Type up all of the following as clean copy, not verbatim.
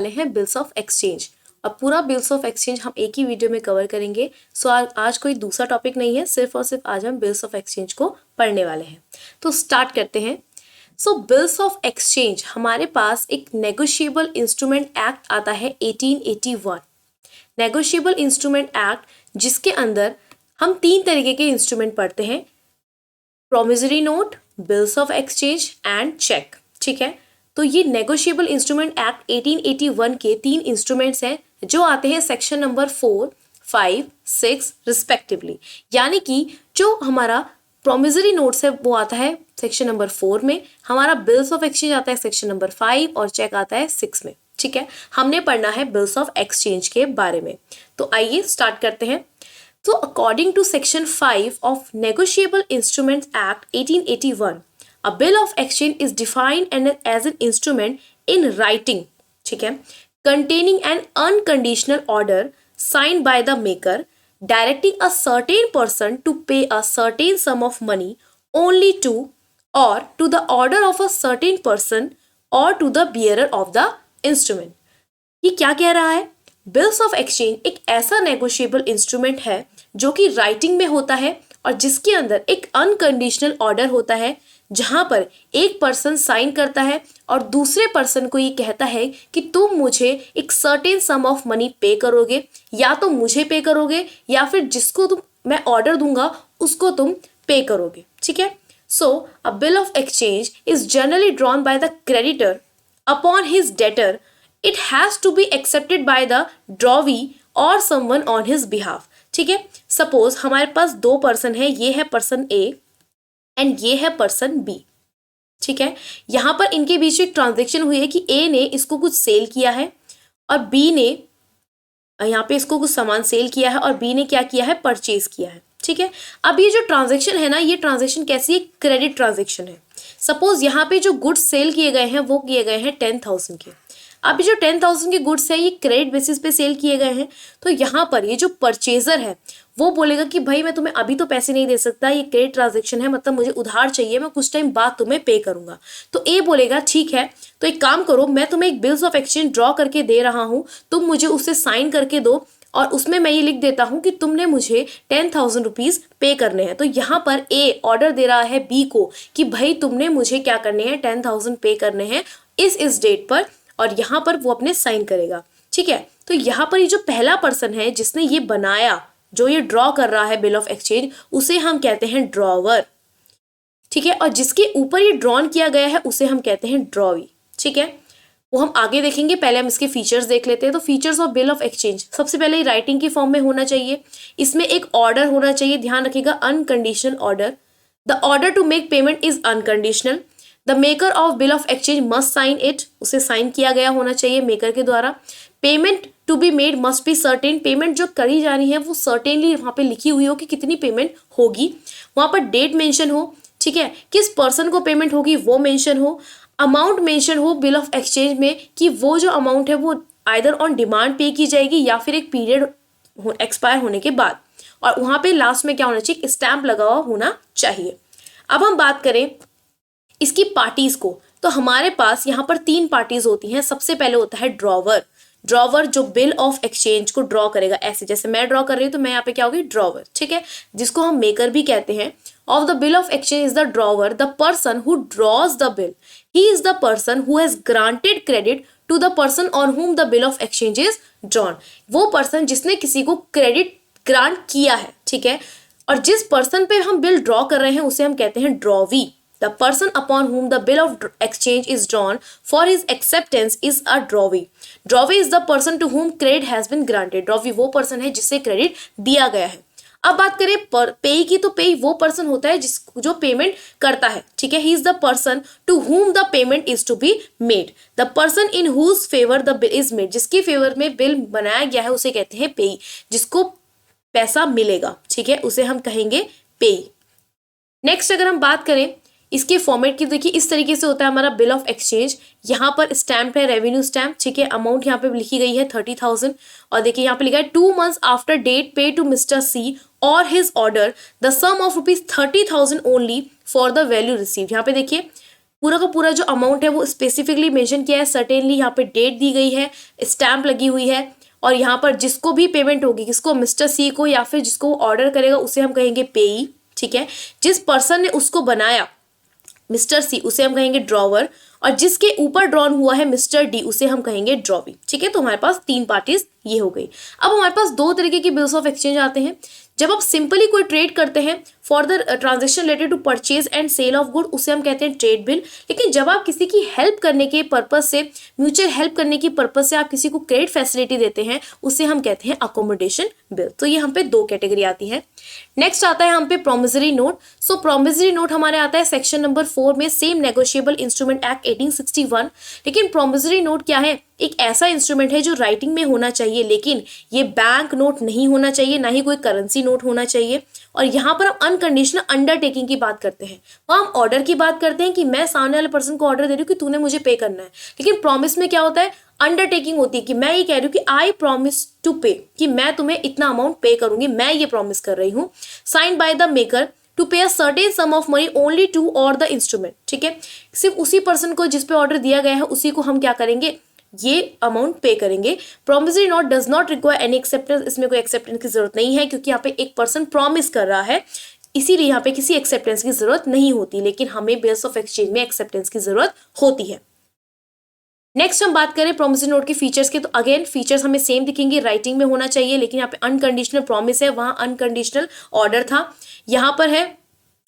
वाले हैं bills of exchange. और पूरा बिल्स ऑफ एक्सचेंज हम एक ही वीडियो में कवर करेंगे। सो आज कोई दूसरा टॉपिक नहीं है, सिर्फ और सिर्फ आज हम बिल्स ऑफ एक्सचेंज को पढ़ने वाले हैं। तो स्टार्ट करते हैं। सो बिल्स ऑफ एक्सचेंज, हमारे पास एक नेगोशिएबल इंस्ट्रूमेंट एक्ट आता है 1881। नेगोशिएबल इंस्ट्रूमेंट एक्ट, जिसके अंदर हम 3 तरीके के इंस्ट्रूमेंट पढ़ते हैं: promissory note, bills of exchange and cheque. ठीक है, तो ये नेगोशिएबल इंस्ट्रूमेंट एक्ट 1881 के 3 इंस्ट्रूमेंट्स हैं जो आते हैं सेक्शन नंबर 4, 5, 6 रिस्पेक्टिवली। यानी कि जो हमारा प्रोमिसरी नोट्स है वो आता है सेक्शन नंबर 4 में, हमारा बिल्स ऑफ एक्सचेंज आता है सेक्शन नंबर 5 और चेक आता है 6 में। ठीक है, हमने पढ़ना है बिल्स ऑफ एक्सचेंज के बारे में। तो आइए स्टार्ट करते हैं। So according to section 5 of Negotiable Instruments Act 1881, a bill of exchange is defined as an instrument in writing, ठीक है, containing an unconditional order signed by the maker directing a certain person to pay a certain sum of money only to or to the order of a certain person or to the bearer of the instrument। ये क्या कह रहा है? Bills of exchange एक ऐसा negotiable instrument है जो कि राइटिंग में होता है और जिसके अंदर एक अनकंडीशनल ऑर्डर होता है, जहां पर एक पर्सन साइन करता है और दूसरे पर्सन को ये कहता है कि तुम मुझे एक सर्टेन सम ऑफ मनी पे करोगे, या तो मुझे पे करोगे या फिर जिसको तुम मैं ऑर्डर दूंगा उसको तुम पे करोगे। ठीक है, so a bill of exchange is generally drawn by the creditor upon his debtor. It has to be accepted by the drawee or someone on his behalf। ठीक है, सपोज हमारे पास 2 पर्सन है, ये है पर्सन ए एंड ये है person B. ठीक है, यहाँ पर इनके बीच एक ट्रांजेक्शन हुई है कि ए ने इसको कुछ सेल किया है और बी ने यहाँ पे इसको कुछ सामान सेल किया है और बी ने क्या किया है, परचेज किया है। ठीक है, अब ये जो ट्रांजेक्शन है ना, ये ट्रांजेक्शन कैसी है? क्रेडिट ट्रांजेक्शन है। सपोज यहाँ पे जो गुड्स सेल किए गए हैं वो किए गए हैं 10,000 के। अब ये जो 10,000 के गुड्स है ये क्रेडिट बेसिस पे सेल किए गए हैं, तो यहाँ पर ये जो परचेजर है वो बोलेगा कि भाई मैं तुम्हें अभी तो पैसे नहीं दे सकता, ये क्रेडिट ट्रांजेक्शन है, मतलब मुझे उधार चाहिए, मैं कुछ टाइम बाद तुम्हें पे करूंगा। तो ए बोलेगा ठीक है, तो एक काम करो, मैं तुम्हें एक बिल्स ऑफ एक्सचेंज ड्रॉ करके दे रहा हूँ, तुम मुझे उससे साइन करके दो और उसमें मैं ये लिख देता हूँ कि तुमने मुझे 10,000 रुपीज पे करने हैं। तो यहाँ पर ए ऑर्डर दे रहा है बी को कि भाई तुमने मुझे क्या करने हैं, 10,000 पे करने हैं इस डेट पर, और यहाँ पर वो अपने साइन करेगा। ठीक है, तो यहाँ पर ये जो पहला पर्सन है जिसने ये बनाया, जो ये ड्रॉ कर रहा है बिल ऑफ एक्सचेंज, उसे हम कहते हैं ड्रॉवर। ठीक है, और जिसके ऊपर ये ड्रॉन किया गया है उसे हम कहते हैं ड्रॉवी। ठीक है, वो हम आगे देखेंगे, पहले हम इसके फीचर्स देख लेते हैं। तो features of bill of exchange, सबसे पहले राइटिंग की फॉर्म में होना चाहिए, इसमें एक ऑर्डर होना चाहिए, ध्यान रखिएगा, unconditional order. The order to make payment is unconditional. The maker of bill of exchange must sign it, उसे साइन किया गया होना चाहिए मेकर के द्वारा। Payment to be made must be certain, payment जो करी जानी है वो सर्टेनली वहाँ पे लिखी हुई हो कि कितनी पेमेंट होगी, वहाँ पर डेट मेंशन हो। ठीक है, किस पर्सन को पेमेंट होगी वो मेंशन हो, अमाउंट मेंशन हो बिल ऑफ एक्सचेंज में कि वो जो अमाउंट है वो आइदर ऑन डिमांड पे की जाएगी या फिर एक पीरियड एक्सपायर होने के बाद, और वहाँ पे लास्ट में क्या होना चाहिए, स्टैंप लगा हुआ होना चाहिए। अब हम बात करें इसकी पार्टीज को, तो हमारे पास यहाँ पर 3 पार्टीज होती हैं। सबसे पहले होता है ड्रॉवर। ड्रॉवर जो बिल ऑफ एक्सचेंज को ड्रॉ करेगा, ऐसे जैसे मैं ड्रॉ कर रही हूँ तो मैं यहाँ पे क्या होगी, ड्रॉवर। ठीक है, जिसको हम मेकर भी कहते हैं। Of the bill of exchange is the drawer, the person who draws the bill, he is the person who has granted credit to the person on whom the bill of exchange is drawn. वो person जिसने किसी को credit grant किया है। ठीक है, और जिस पर्सन पे हम बिल ड्रॉ कर रहे हैं उसे हम कहते हैं drawee. The person upon whom the bill of exchange is drawn for his acceptance is a drawee. Drawee is the person to whom credit has been granted. Drawee वो person है जिसे क्रेडिट दिया गया है। अब बात करें पेई की, तो पेई वो पर्सन होता है जो पेमेंट करता है। ठीक है, he is the person to whom the payment is to be made. The person in whose favor the bill is made, जिसके फेवर में बिल बनाया गया है उसे कहते हैं पेई, जिसको पैसा मिलेगा। ठीक है, उसे हम कहेंगे पेई। नेक्स्ट अगर हम बात करें इसके फॉर्मेट की, देखिए इस तरीके से होता है हमारा बिल ऑफ एक्सचेंज। यहाँ पर स्टैम्प है रेवेन्यू स्टैम्प। ठीक है, अमाउंट यहाँ पे लिखी गई है 30,000 और देखिए यहाँ पे लिखा है 2 months after date pay to mister C or his order the sum of rupees 30,000 only for the value received. यहाँ पे देखिए पूरा का पूरा जो अमाउंट है वो स्पेसिफिकली मेंशन किया है, सर्टेनली यहाँ पे डेट दी गई है, स्टैम्प लगी हुई है, और यहाँ पर जिसको भी पेमेंट होगी, किसको, मिस्टर सी को या फिर जिसको ऑर्डर करेगा उसे हम कहेंगे पेई, ठीक है। जिस पर्सन ने उसको बनाया मिस्टर सी उसे हम कहेंगे ड्रॉवर, और जिसके ऊपर ड्रॉन हुआ है मिस्टर डी उसे हम कहेंगे ड्रॉवी, ठीक है। तो हमारे पास 3 पार्टीज ये हो गई। अब हमारे पास 2 तरीके के बिल्स ऑफ एक्सचेंज आते हैं। जब आप सिंपली कोई ट्रेड करते हैं for the transaction related to purchase and sale of good, उसे हम कहते हैं ट्रेड बिल। लेकिन जब आप किसी की हेल्प करने के पर्पज से, म्यूचुअल हेल्प करने की पर्पज से आप किसी को क्रेडिट फैसिलिटी देते हैं, उसे हम कहते हैं अकोमोडेशन बिल। तो ये हम पे 2 कैटेगरी आती है। नेक्स्ट आता है हम पे प्रोमिसरी नोट। सो प्रोमिसरी नोट हमारे आता है सेक्शन नंबर 4 में, सेम नेगोशिएबल इंस्ट्रूमेंट एक्ट 1861। लेकिन प्रोमिसरी नोट क्या है? एक ऐसा इंस्ट्रूमेंट है जो राइटिंग में होना चाहिए, लेकिन ये बैंक नोट नहीं होना चाहिए, ना ही कोई करेंसी नोट होना चाहिए। और यहाँ पर हम अनकंडीशनल अंडरटेकिंग की बात करते हैं, वहाँ हम ऑर्डर की बात करते हैं कि मैं सामने वाले पर्सन को ऑर्डर दे रही हूँ कि तूने मुझे पे करना है। लेकिन प्रॉमिस में क्या होता है? अंडरटेकिंग होती है कि मैं ये कह रही हूँ कि आई प्रॉमिस टू पे, कि मैं तुम्हें इतना अमाउंट पे करूंगी, मैं ये प्रॉमिस कर रही हूँ। Signed by the maker to pay a certain sum of money only to or the instrument, ठीक है। सिर्फ उसी पर्सन को जिस पे ऑर्डर दिया गया है उसी को हम क्या करेंगे? ये अमाउंट पे करेंगे। Promissory note does not require any acceptance, इसमें कोई एक्सेप्टेंस की जरूरत नहीं है, क्योंकि यहाँ पे एक पर्सन प्रॉमिस कर रहा है, इसीलिए यहाँ पे किसी एक्सेप्टेंस की जरूरत नहीं होती। लेकिन हमें बिल्स ऑफ एक्सचेंज में एक्सेप्टेंस की जरूरत होती है। नेक्स्ट हम बात करें प्रोमिसरी नोट के फीचर्स के, तो अगेन फीचर्स हमें सेम दिखेंगे, राइटिंग में होना चाहिए, लेकिन यहाँ पे अनकंडीशनल प्रॉमिस है, वहाँ अनकंडीशनल ऑर्डर था। यहाँ पर है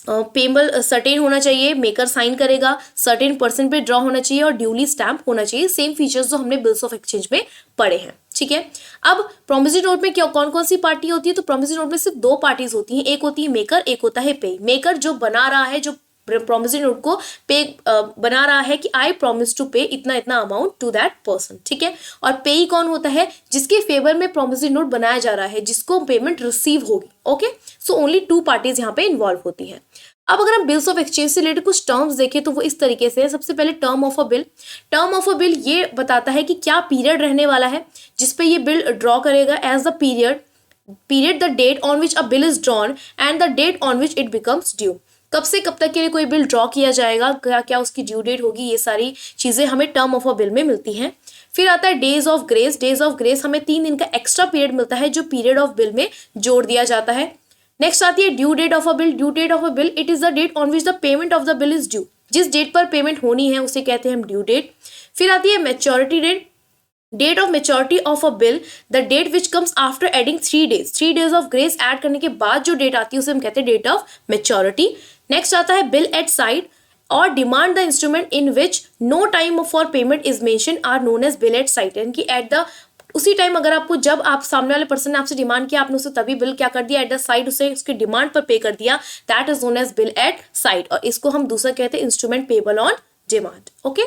पेबल सर्टेन होना चाहिए, मेकर साइन करेगा, सर्टेन पर्सन पे ड्रॉ होना चाहिए और ड्यूली स्टैम्प होना चाहिए। सेम फीचर्स जो हमने बिल्स ऑफ एक्सचेंज में पढ़े हैं, ठीक है। अब प्रोमिसरी नोट में क्या कौन कौन सी पार्टी होती है? तो प्रोमिसरी नोट में सिर्फ 2 पार्टीज होती हैं, एक होती है मेकर, एक होता है पे। मेकर जो बना रहा है, जो प्रोमिसरी नोट को पे बना रहा है कि आई प्रॉमिस टू पे इतना इतना अमाउंट टू दैट पर्सन, ठीक है। और पेई कौन होता है? जिसके फेवर में प्रोमिसरी नोट बनाया जा रहा है, जिसको पेमेंट रिसीव होगी, ओके। सो ओनली 2 पार्टीज यहाँ पे इन्वॉल्व होती हैं। अब अगर हम बिल्स ऑफ एक्सचेंज से रिलेटेड कुछ टर्म्स देखें तो वो इस तरीके से है। सबसे पहले term of a bill. Term of a bill ये बताता है कि क्या पीरियड रहने वाला है जिसपे ये बिल ड्रॉ करेगा, as the period the date on which a bill is drawn and the date on which it becomes due. कब से कब तक के लिए कोई बिल ड्रॉ किया जाएगा, क्या क्या उसकी ड्यू डेट होगी, ये सारी चीजें हमें टर्म ऑफ अ बिल में मिलती हैं। फिर आता है days of grace. Days of grace हमें 3 दिन का एक्स्ट्रा पीरियड मिलता है जो पीरियड ऑफ बिल में जोड़ दिया जाता है। नेक्स्ट आती है due date of a bill. Due date of a bill, it is the date on which the payment of the bill is due. जिस डेट पर पेमेंट होनी है उसे कहते हैं हम ड्यू डेट। फिर आती है maturity date. Date of maturity of a bill, the date which comes after adding 3 days। 3 days of grace add करने के बाद जो डेट आती है उसे हम कहते हैं डेट ऑफ मेच्योरिटी। नेक्स्ट आता है बिल एट साइड और demand the instrument in which no time for payment is mention are known as bill at sight. यानी कि एट द उसी टाइम अगर आपको, जब आप सामने वाले पर्सन ने आपसे डिमांड किया, आपने उसे तभी बिल क्या कर दिया, एट द साइड उसे उसकी डिमांड पर पे कर दिया, that is known as bill at sight. और इसको हम दूसरा कहते हैं instrument payable on demand, okay.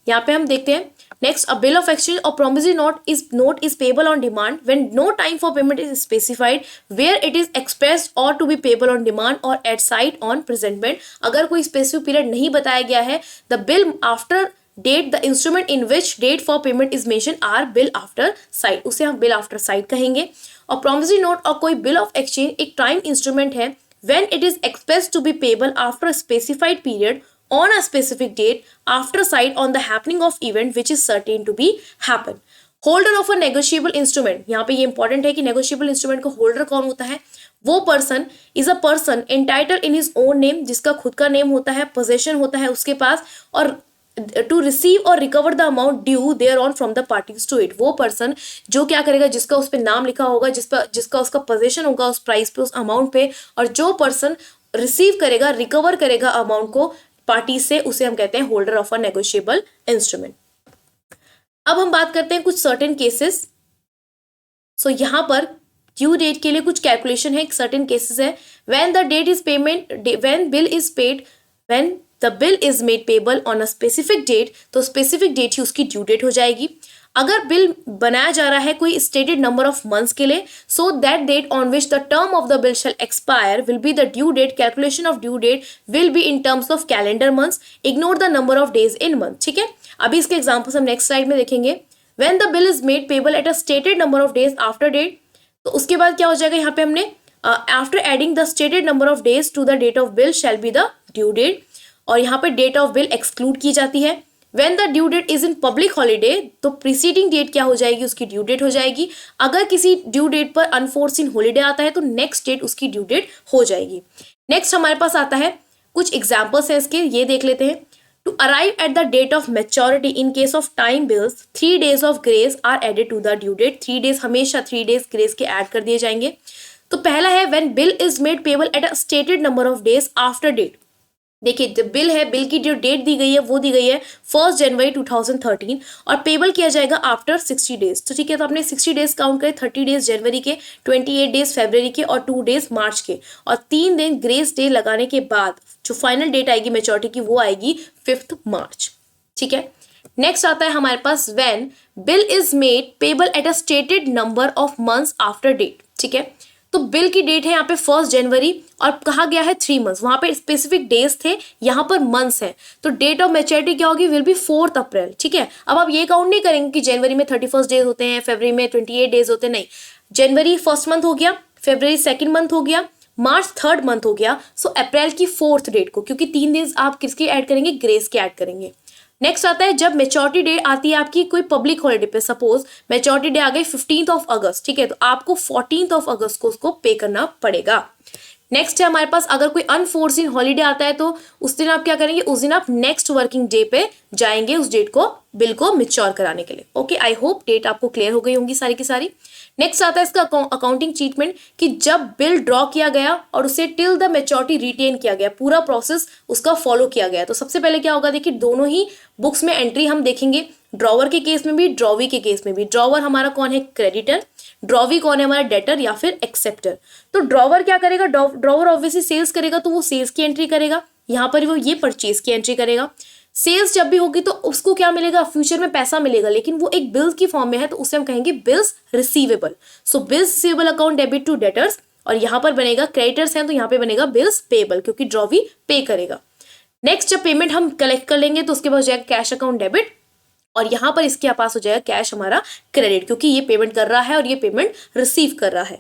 यहाँ पे हम देखते हैं next, a bill of exchange or promissory note is payable on demand when no time for payment is specified where it is expressed or to be payable on demand or at sight on presentment. अगर कोई specific period नहीं बताया गया है, the bill after date the instrument in which date for payment is mention are bill after sight, उसे हम bill after side कहेंगे। और प्रोमिसरी नोट और कोई बिल ऑफ एक्सचेंज एक टाइम इंस्ट्रूमेंट है when it is expressed to be payable after specified period on a specific date after sight on the happening of event which is certain to be happen. Holder of a negotiable instrument, यहाँ पे ये important है कि negotiable instrument का holder कौन होता है? वो person is a person entitled in his own name, जिसका खुद का नेम होता है, पोजेशन होता है उसके पास, और टू रिसीव और recover the amount due thereon from the parties to it. वो पर्सन जो क्या करेगा, जिसका उस पर नाम लिखा होगा, जिसका उसका पोजेशन होगा उस प्राइस पे, उस अमाउंट पे, और जो पर्सन रिसीव करेगा, रिकवर करेगा अमाउंट को पार्टी से, उसे हम कहते हैं holder of a negotiable instrument. अब हम बात करते हैं कुछ सर्टेन केसेस। सो यहाँ पर ड्यू डेट के लिए कुछ कैलकुलेशन है, सर्टेन केसेस है। When the date is payment, when bill is paid, when the bill is made payable on a specific date, तो स्पेसिफिक डेट ही उसकी ड्यू डेट हो जाएगी। अगर बिल बनाया जा रहा है कोई स्टेटेड नंबर ऑफ मंथ्स के लिए, so that date on which the term of the bill shall expire will be the due date. Calculation of due date will be in terms of calendar months, ignore the number of days in month, ठीक है। अभी इसके examples हम next slide में देखेंगे। When the bill is made payable at a stated number of days after date, तो उसके बाद क्या हो जाएगा, यहाँ पे हमने after adding the stated number of days to the date of bill shall be the due date. और यहाँ पे डेट ऑफ बिल एक्सक्लूड की जाती है। When the due date is in public holiday, तो preceding डेट क्या हो जाएगी, उसकी ड्यू डेट हो जाएगी। अगर किसी ड्यू डेट पर अनफोर्सिन हॉलीडे आता है तो नेक्स्ट डेट उसकी ड्यू डेट हो जाएगी। नेक्स्ट हमारे पास आता है कुछ एग्जाम्पल्स है इसके, ये देख लेते हैं। To arrive at the date of maturity in case of time bills 3 days of grace are added to the due date. 3 days, हमेशा 3 days ग्रेस के ऐड कर दिए जाएंगे। तो पहला है when bill is made payable at a stated number of days after date. देखिए जो बिल है, बिल की जो डेट दी गई है वो दी गई है 1 जनवरी 2013 और पेबल किया जाएगा आफ्टर 60 days। तो ठीक है, तो आपने 60 days काउंट करे, 30 days जनवरी के, 28 days फरवरी के और 2 days मार्च के, और 3 दिन ग्रेस डे लगाने के बाद जो फाइनल डेट आएगी मेच्योरिटी की वो आएगी 5 मार्च। ठीक है, नेक्स्ट आता है हमारे पास when bill is made payable at a stated number of months after date. ठीक है, तो बिल की डेट है यहाँ पे 1 जनवरी और कहा गया है 3 months, वहां पे स्पेसिफिक डेज थे, यहाँ पर मंथ्स है, तो डेट ऑफ मैच्योरिटी क्या होगी, विल बी 4 अप्रैल। ठीक है, अब आप ये काउंट नहीं करेंगे कि जनवरी में 31 डेज होते हैं, फरवरी में 28 डेज होते हैं, नहीं, जनवरी 1st month हो गया, फरवरी 2nd month हो गया, मार्च 3rd month हो गया, सो अप्रैल की 4th डेट को, क्योंकि 3 दिन आप किसके ऐड करेंगे, ग्रेस के ऐड करेंगे। नेक्स्ट आता है जब मेच्योरिटी डे आती है आपकी कोई पब्लिक हॉलिडे पे, सपोज मेच्योरिटी डे आ गई 15 अगस्त। ठीक है, तो आपको 14 अगस्त को उसको पे करना पड़ेगा। नेक्स्ट है हमारे पास अगर कोई अनफोर्सिन हॉलीडे आता है तो उस दिन आप क्या करेंगे, उस दिन आप नेक्स्ट वर्किंग डे पे जाएंगे उस डेट को, बिल को मिच्योर कराने के लिए। ओके, आई होप डेट आपको क्लियर हो गई होंगी सारी की सारी। नेक्स्ट आता है इसका अकाउंटिंग ट्रीटमेंट, कि जब बिल ड्रॉ किया गया और उसे टिल द मेच्योरिटी रिटेन किया गया, पूरा प्रोसेस उसका फॉलो किया गया, तो सबसे पहले क्या होगा, देखिए दोनों ही बुक्स में एंट्री हम देखेंगे, ड्रॉवर के केस में भी, ड्रॉवी के केस में भी। ड्रॉवर हमारा कौन है, क्रेडिटर, ड्रॉवी कौन है हमारा, डेटर या फिर एक्सेप्टर। तो ड्रॉवर क्या करेगा, ड्रॉवर ऑब्वियसली सेल्स करेगा तो वो सेल्स की एंट्री करेगा, यहाँ पर वो ये परचेज की एंट्री करेगा। सेल्स जब भी होगी तो उसको क्या मिलेगा, फ्यूचर में पैसा मिलेगा, लेकिन वो एक बिल्स की फॉर्म में है तो उसे हम कहेंगे bills receivable. So bills receivable account debit to debtors, और यहाँ पर बनेगा क्रेडिटर्स हैं तो यहाँ पे बनेगा बिल्स पेबल, क्योंकि ड्रॉवी पे करेगा। नेक्स्ट जब पेमेंट हम कलेक्ट कर लेंगे तो उसके बाद हो जाएगा कैश अकाउंट डेबिट, और यहाँ पर इसके पास हो जाएगा कैश हमारा क्रेडिट, क्योंकि ये पेमेंट कर रहा है और ये पेमेंट रिसीव कर रहा है।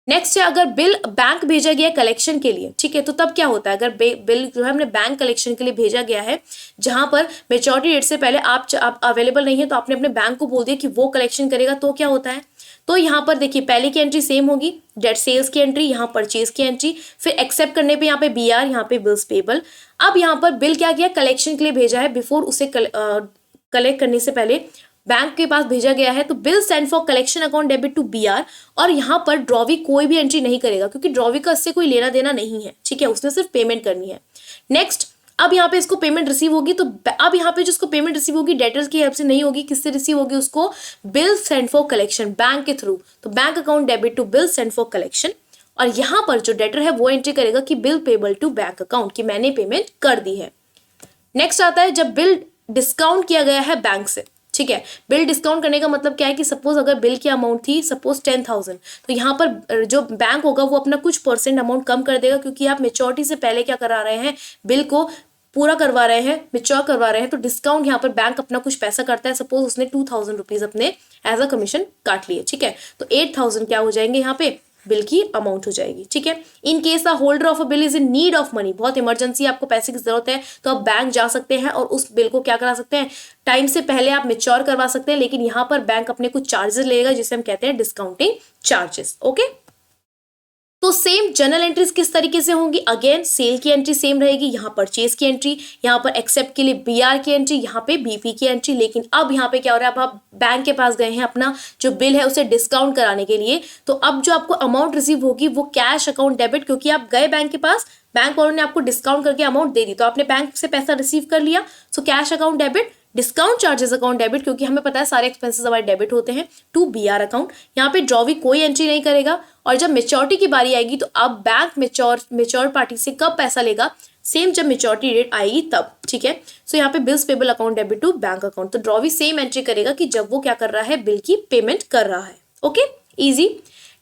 नेक्स्ट है अगर बिल बैंक भेजा गया कलेक्शन के लिए, ठीक है, तो तब क्या होता है, अगर बिल जो है हमने बैंक कलेक्शन के लिए भेजा गया है, जहां पर मेच्योरिटी डेट से पहले आप अवेलेबल नहीं है तो आपने अपने बैंक को बोल दिया कि वो कलेक्शन करेगा, तो क्या होता है, तो यहाँ पर देखिए पहले की एंट्री सेम होगी, डेट सेल्स की एंट्री, यहाँ परचेज की एंट्री, फिर एक्सेप्ट करने पे यहाँ पे BR, यहाँ पे बिल्स पेबल। अब यहाँ पर बिल क्या किया, कलेक्शन के लिए भेजा है, बिफोर उसे कलेक्ट करने से पहले बैंक के पास भेजा गया है, तो bill send for collection account debit to BR, और यहाँ पर ड्रॉवी कोई भी एंट्री नहीं करेगा क्योंकि ड्रॉवी का इससे कोई लेना देना नहीं है, ठीक है, उसने सिर्फ पेमेंट करनी है। नेक्स्ट अब यहाँ पे इसको पेमेंट रिसीव होगी, तो अब यहाँ पे जिसको पेमेंट रिसीव होगी डेटर्स की हेल्प से नहीं होगी, किससे रिसीव होगी, उसको bill send for collection, bank के थ्रू, तो bank account debit to bill send for collection, और यहाँ पर जो डेटर है वो एंट्री करेगा कि bill payable to bank account, कि मैंने पेमेंट कर दी है। नेक्स्ट आता है जब बिल डिस्काउंट किया गया है बैंक से, ठीक है, बिल डिस्काउंट करने का मतलब क्या है कि सपोज अगर बिल की अमाउंट थी सपोज 10,000, तो यहाँ पर जो बैंक होगा वो अपना कुछ % अमाउंट कम कर देगा, क्योंकि आप मेच्योरिटी से पहले क्या करा रहे हैं, बिल को पूरा करवा रहे हैं, मेच्योर करवा रहे हैं, तो डिस्काउंट यहाँ पर बैंक अपना कुछ पैसा करता है, सपोज उसने 2,000 रुपीज अपने एज अ कमीशन काट लिए, ठीक है, तो 8,000 क्या हो जाएंगे यहाँ पे बिल की अमाउंट हो जाएगी, ठीक है। In case the holder of a bill is in need of money, बहुत इमरजेंसी आपको पैसे की जरूरत है, तो आप बैंक जा सकते हैं और उस बिल को क्या करा सकते हैं, टाइम से पहले आप मेच्योर करवा सकते हैं, लेकिन यहाँ पर बैंक अपने कुछ चार्जेस लेगा जिसे हम कहते हैं डिस्काउंटिंग चार्जेस। ओके, तो सेम जर्नल एंट्रीज किस तरीके से होंगी, अगेन सेल की एंट्री सेम रहेगी, यहाँ परचेज की एंट्री, यहाँ पर एक्सेप्ट के लिए BR की एंट्री, यहाँ पे BP की एंट्री, लेकिन अब यहाँ पे क्या हो रहा है, अब आप बैंक के पास गए हैं अपना जो बिल है उसे डिस्काउंट कराने के लिए, तो अब जो आपको अमाउंट रिसीव होगी वो कैश अकाउंट डेबिट, क्योंकि आप गए बैंक के पास, बैंक वालों ने आपको डिस्काउंट करके अमाउंट दे दी, तो आपने बैंक से पैसा रिसीव कर लिया, so cash account debit, discount charges account debit, क्योंकि हमें पता है सारे एक्सपेंसेस हमारे डेबिट होते हैं, टू BR अकाउंट। यहाँ पे ड्रॉवी कोई एंट्री नहीं करेगा, और जब मेच्योरिटी की बारी आएगी तो अब बैंक मेच्योर पार्टी से कब पैसा लेगा, सेम जब मेच्योरिटी डेट आएगी तब, ठीक है। सो यहाँ पे bills payable account debit to bank account, तो ड्रॉवी सेम एंट्री करेगा कि जब वो क्या कर रहा है, बिल की पेमेंट कर रहा है। Okay, easy.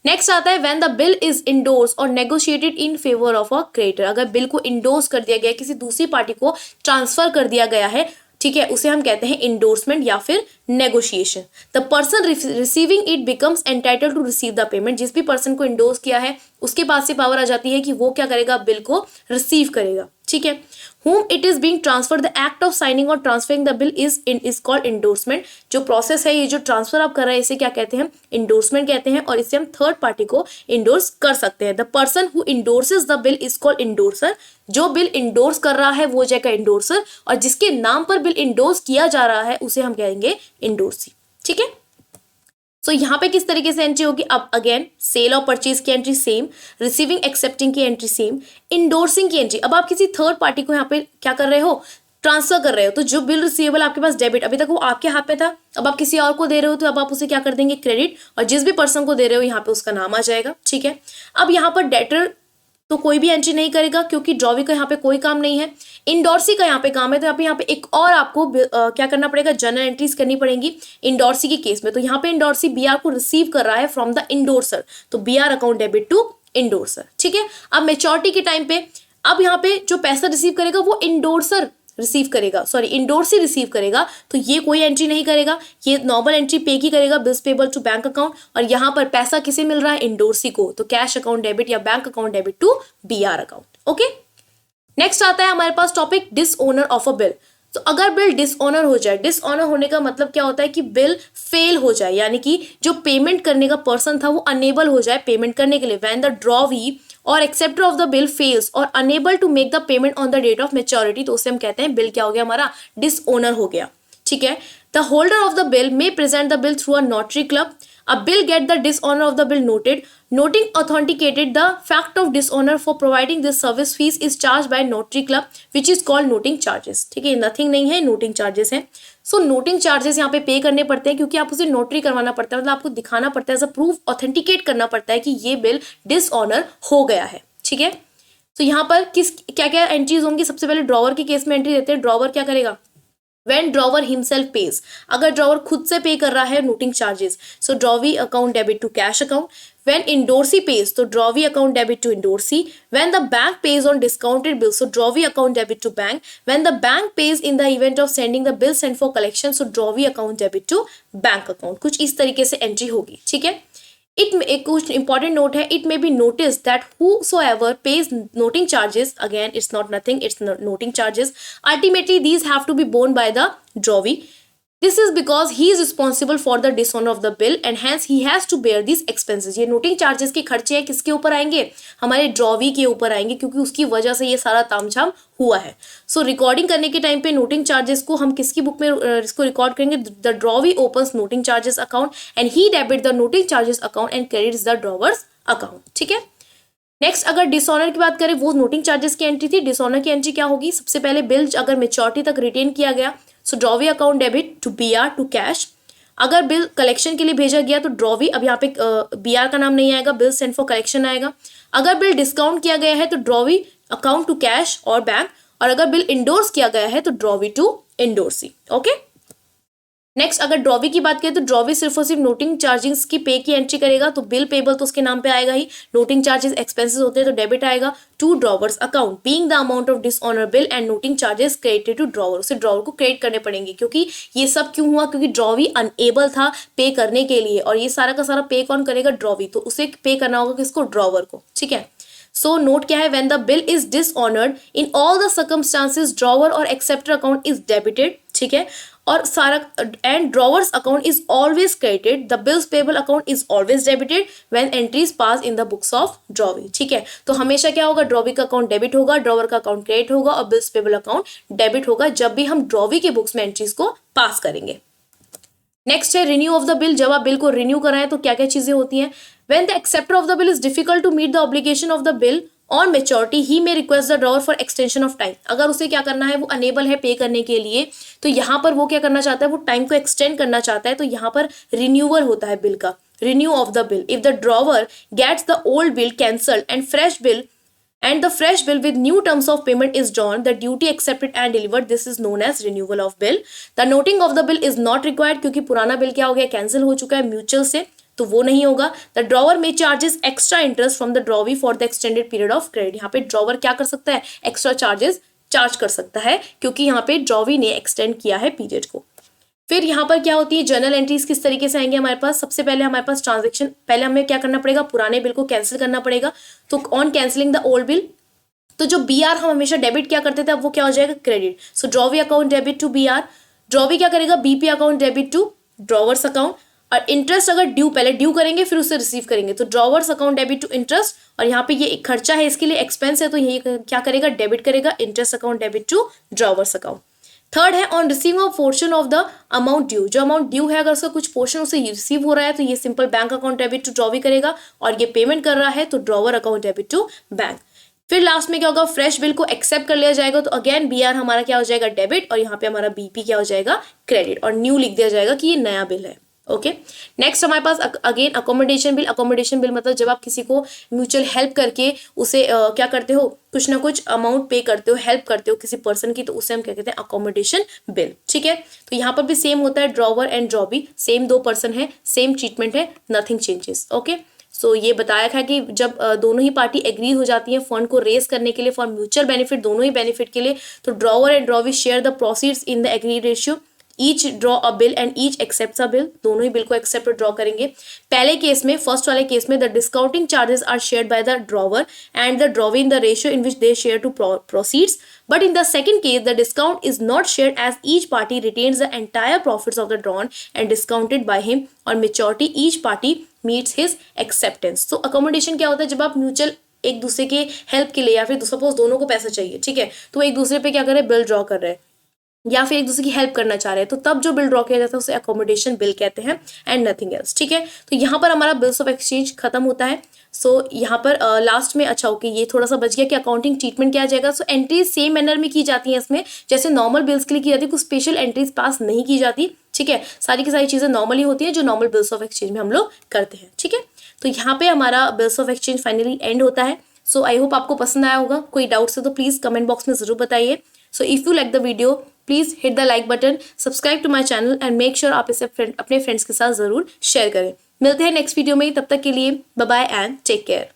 नेक्स्ट आता है when the bill is endorse or negotiated in favour of a creditor, अगर बिल को इंडोर्स कर दिया गया, किसी दूसरी पार्टी को ट्रांसफर कर दिया गया है, ठीक है, उसे हम कहते हैं इंडोर्समेंट या फिर negotiation. The person receiving it becomes entitled to receive the payment, जिस भी पर्सन को इंडोर्स किया है उसके पास से पावर आ जाती है कि वो क्या करेगा, बिल को रिसीव करेगा, ठीक है। whom it is being transferred, the act of signing or transferring the bill is called endorsement। जो प्रोसेस है, ये जो ट्रांसफर आप कर रहे हैं, इसे क्या कहते हैं? इंडोर्समेंट कहते हैं, और इससे हम थर्ड पार्टी को इंडोर्स कर सकते हैं। The person who endorses the bill is called endorser. जो बिल इंडोर्स कर रहा है वो हो जाएगा इंडोर्सर, और जिसके नाम पर बिल इंडोर्स किया जा रहा है उसे हम कहेंगे इंडोर्सी। ठीक है। सो यहाँ पे किस तरीके से एंट्री होगी? अब अगेन सेल और परचेज की एंट्री सेम, रिसीविंग एक्सेप्टिंग की एंट्री सेम, इंडोर्सिंग की एंट्री। अब आप किसी थर्ड पार्टी को यहाँ पे क्या कर रहे हो? ट्रांसफर कर रहे हो। तो जो बिल रिसीवेबल आपके पास डेबिट, अभी तक वो आपके हाथ में था, अब आप किसी और को दे रहे हो, तो अब आप उसे क्या कर देंगे? क्रेडिट। और जिस भी पर्सन को दे रहे हो यहाँ पे उसका नाम आ जाएगा। ठीक है। अब यहाँ पर डेटर तो कोई भी एंट्री नहीं करेगा क्योंकि ड्रॉवी का यहाँ पे कोई काम नहीं है। इंडोर्सी का यहाँ पे काम है, तो यहाँ पे एक और आपको क्या करना पड़ेगा? जर्नल एंट्रीज करनी पड़ेंगी इंडोर्सी के केस में। तो यहाँ पे इंडोर्सी बीआर को रिसीव कर रहा है फ्रॉम द इंडोर्सर, तो बीआर अकाउंट डेबिट टू इंडोर्सर। ठीक है। अब मेच्योरिटी के टाइम पे अब यहाँ पे जो पैसा रिसीव करेगा वो इंडोर्सर रिसीव करेगा, सॉरी इंडोर्सी रिसीव करेगा, तो ये कोई एंट्री नहीं करेगा, ये नॉर्मल एंट्री पे की करेगा, bills payable to bank account. और यहाँ पर पैसा किसे मिल रहा है? इंडोर्सी को, तो कैश अकाउंट डेबिट या bank account debit to BR account. Okay. Next आता है हमारे पास topic dishonour of a bill. तो अगर बिल डिसऑनर हो जाए, डिसऑनर होने का मतलब क्या होता है? कि बिल फेल हो जाए, यानी कि जो पेमेंट करने का पर्सन था वो अनेबल हो जाए पेमेंट करने के लिए। When the drawee or acceptor of the bill fails or unable to make the payment on the date of maturity, तो उसे हम कहते हैं बिल क्या हो गया? हमारा डिसओनर हो गया। ठीक है। The holder of the bill may present the bill through a notary club. A bill get the dishonor of the bill noted. Noting authenticated the fact of dishonor for providing this service fees is charged by notary club which is called noting charges। ठीक है, nothing नहीं है, noting charges हैं। सो noting charges यहाँ पे पे करने पड़ते हैं क्योंकि आप उसे नोटरी करवाना पड़ता है, मतलब आपको दिखाना पड़ता है, एज अ प्रूफ ऑथेंटिकेट करना पड़ता है कि ये बिल डिसऑनर हो गया है। ठीक है। तो यहाँ पर किस क्या क्या एंट्रीज होंगी? सबसे पहले ड्रॉवर के केस में एंट्री देते हैं। ड्रॉवर क्या करेगा? When drawer himself pays, अगर ड्रॉवर खुद से पे कर रहा है noting charges, so drawee account debit to cash account. When endorsee pays, तो drawee account debit to endorsee. When the bank pays on discounted bills, so drawee account debit to bank. When the bank pays in the event of sending the bill sent for collection, so drawee account debit to bank account. कुछ इस तरीके से entry होगी। ठीक है। एक कुछ important note है, it may be notice that whosoever pays noting charges, again it's not nothing, it's noting charges, ultimately these have to be borne by the drawee. This is because he is responsible for the dishonor of the bill and hence he has to bear these expenses। ये noting charges के खर्चे हैं किसके ऊपर आएंगे? हमारे drawee के ऊपर आएंगे क्योंकि उसकी वजह से ये सारा तामझाम हुआ है। सो रिकॉर्डिंग करने के टाइम पे नोटिंग चार्जेस को हम किसकी बुक में इसको रिकॉर्ड करेंगे? The drawee opens noting charges account and he debit the noting charges account and credits the drawers account. ठीक है। नेक्स्ट अगर डिसऑनर की बात करें, वो नोटिंग चार्जेस की एंट्री थी। डिसऑनर की एंट्री क्या होगी? सबसे पहले बिल अगर मेच्योरिटी तक रिटेन किया गया, so drawee account debit to BR to cash. अगर बिल कलेक्शन के लिए भेजा गया तो ड्रॉवी, अब यहाँ पे बीआर का नाम नहीं आएगा, बिल सेंड फॉर कलेक्शन आएगा। अगर बिल डिस्काउंट किया गया है तो ड्रॉवी अकाउंट टू कैश और बैंक, और अगर बिल इंडोर्स किया गया है तो drawee to endorsee. Okay. Next अगर ड्रॉवी की बात करें तो ड्रॉवी सिर्फ और सिर्फ नोटिंग चार्जेस की पे की एंट्री करेगा, तो बिल पेबल तो उसके नाम पे आएगा ही, नोटिंग चार्जेस एक्सपेंसेस होते हैं तो डेबिट आएगा to drawer's account, being the amount of dishonour bill and noting charges credited to drawer. उसे ड्रॉवर को क्रेडिट करने पड़ेंगे क्योंकि ये सब क्यों हुआ? क्योंकि ड्रॉवी अनएबल था पे करने के लिए, और ये सारा का सारा पे कौन करेगा? ड्रॉवी, तो उसे पे करना होगा किसको? ड्रॉवर को। ठीक है। सो नोट क्या है? When the bill is dishonoured in all the circumstances drawer और एक्सेप्टर अकाउंट इज डेबिटेड। ठीक है। और सारा and drawers account is always credited, the bills payable account is always debited when entries pass in the books of drawee. ठीक है। तो हमेशा क्या होगा? ड्रॉवी का अकाउंट डेबिट होगा, ड्रॉवर का अकाउंट क्रेडिट होगा और बिल्स पेबल अकाउंट डेबिट होगा जब भी हम ड्रॉवी के बुक्स में एंट्रीज को पास करेंगे। नेक्स्ट है रिन्यू ऑफ द बिल। जब आप बिल को रिन्यू कराएं तो क्या क्या चीजें होती हैं? When the acceptor of the bill is difficult to meet the obligation of the bill on maturity he may request the drawer for extension of time. अगर उसे क्या करना है, वो अनेबल है पे करने के लिए, तो यहाँ पर वो क्या करना चाहता है? वो टाइम को एक्सटेंड करना चाहता है, तो यहाँ पर रिन्यूअल होता है बिल का, renew of the bill. If the drawer gets the old bill cancelled and fresh bill and the fresh bill with new terms of payment is drawn, the duty accepted and delivered, this is known as renewal of bill. The noting of the bill is not required क्योंकि पुराना bill क्या हो गया? Cancel हो चुका है mutual से, तो वो नहीं होगा। द ड्रॉवर में charges extra interest from the drawee for the extended period of credit. यहाँ पे ड्रॉवर क्या कर सकता है? एक्स्ट्रा चार्जेस चार्ज कर सकता है क्योंकि यहाँ पे ड्रॉवी ने एक्सटेंड किया है पीरियड को। फिर यहाँ पर क्या होती है? जर्नल एंट्रीज किस तरीके से आएंगे हमारे पास? सबसे पहले हमारे पास ट्रांजेक्शन, पहले हमें क्या करना पड़ेगा? पुराने बिल को कैंसिल करना पड़ेगा। तो on cancelling the old bill तो जो बी आर हम हमेशा डेबिट क्या करते थे, अब वो क्या हो जाएगा, credit. So drawee account debit to B R, drawee क्या करेगा, BP account debit to drawer's account. और इंटरेस्ट अगर ड्यू, पहले ड्यू करेंगे फिर उससे रिसीव करेंगे, तो drawer's account debit to interest. और यहाँ पे ये एक खर्चा है, इसके लिए एक्सपेंस है, तो ये क्या करेगा, डेबिट करेगा, interest account debit to drawer's account. Third है on receiving a portion of the amount due, जो अमाउंट ड्यू है अगर उसका कुछ पोर्शन उसे रिसीव हो रहा है तो ये simple bank account debit to drawee करेगा, और ये पेमेंट कर रहा है तो drawer account debit to bank. फिर लास्ट में क्या होगा, फ्रेश बिल को एक्सेप्ट कर लिया जाएगा, तो अगेन बी आर हमारा क्या हो जाएगा, डेबिट, और यहाँ पे हमारा बीपी क्या हो जाएगा, क्रेडिट, और न्यू लिख दिया जाएगा कि ये नया बिल है। ओके, नेक्स्ट हमारे पास again accommodation bill. Accommodation bill मतलब जब आप किसी को म्यूचुअल हेल्प करके उसे क्या करते हो, कुछ ना कुछ अमाउंट पे करते हो, हेल्प करते हो किसी पर्सन की, तो उसे हम क्या कहते हैं, अकोमोडेशन बिल। ठीक है, तो यहाँ पर भी सेम होता है, ड्रॉवर एंड ड्रॉबी सेम दो पर्सन है, सेम ट्रीटमेंट है, नथिंग चेंजेस। ओके, सो ये बताया था कि जब दोनों ही पार्टी एग्री हो जाती है फंड को रेज करने के लिए फॉर म्यूचुअल बेनिफिट, दोनों ही बेनिफिट के लिए, तो drawer and drawee share the proceeds in the agree ratio, each draw a bill and each accept a bill, दोनों ही बिल को एक्सेप्ट और ड्रॉ करेंगे। पहले केस में, फर्स्ट वाले केस में, the discounting charges are shared by the drawer and the drawee in the ratio in which they share to proceeds, but in the second case the discount is not shared as each party retains the entire profits of the drawn and discounted by him, और maturity each party meets his acceptance। तो accommodation क्या होता है, जब आप mutual एक दूसरे के हेल्प के लिए, या फिर सपोज दोनों को पैसा चाहिए, ठीक है, तो एक दूसरे पे क्या कर रहे हैं, बिल ड्रॉ कर रहे हैं, या फिर एक दूसरे की हेल्प करना चाह रहे हैं, तो तब जो बिल ड्रॉ किया जाता है उसे अकोमोडेशन बिल कहते हैं एंड नथिंग एल्स। ठीक है, तो यहाँ पर हमारा बिल्स ऑफ एक्सचेंज खत्म होता है। सो यहाँ पर लास्ट में, अच्छा ओके, ये थोड़ा सा बच गया कि अकाउंटिंग ट्रीटमेंट क्या आ जाएगा। सो एंट्रीज सेम मैनर में की जाती है इसमें, जैसे नॉर्मल बिल्स के लिए की जाती है, कुछ स्पेशल एंट्रीज पास नहीं की जाती। ठीक है, सारी की सारी चीजें नॉर्मली होती हैं जो नॉर्मल बिल्स ऑफ एक्सचेंज में हम लोग करते हैं। ठीक है, तो यहाँ पे हमारा bills of exchange finally and होता है। सो आई होप आपको पसंद आया होगा। कोई डाउट्स है तो प्लीज कमेंट बॉक्स में जरूर बताइए। So if you like the video please hit the like button, subscribe to my channel and make sure आप इसे अपने फ्रेंड्स के साथ जरूर शेयर करें। मिलते हैं नेक्स्ट वीडियो में, तब तक के लिए bye bye and take care.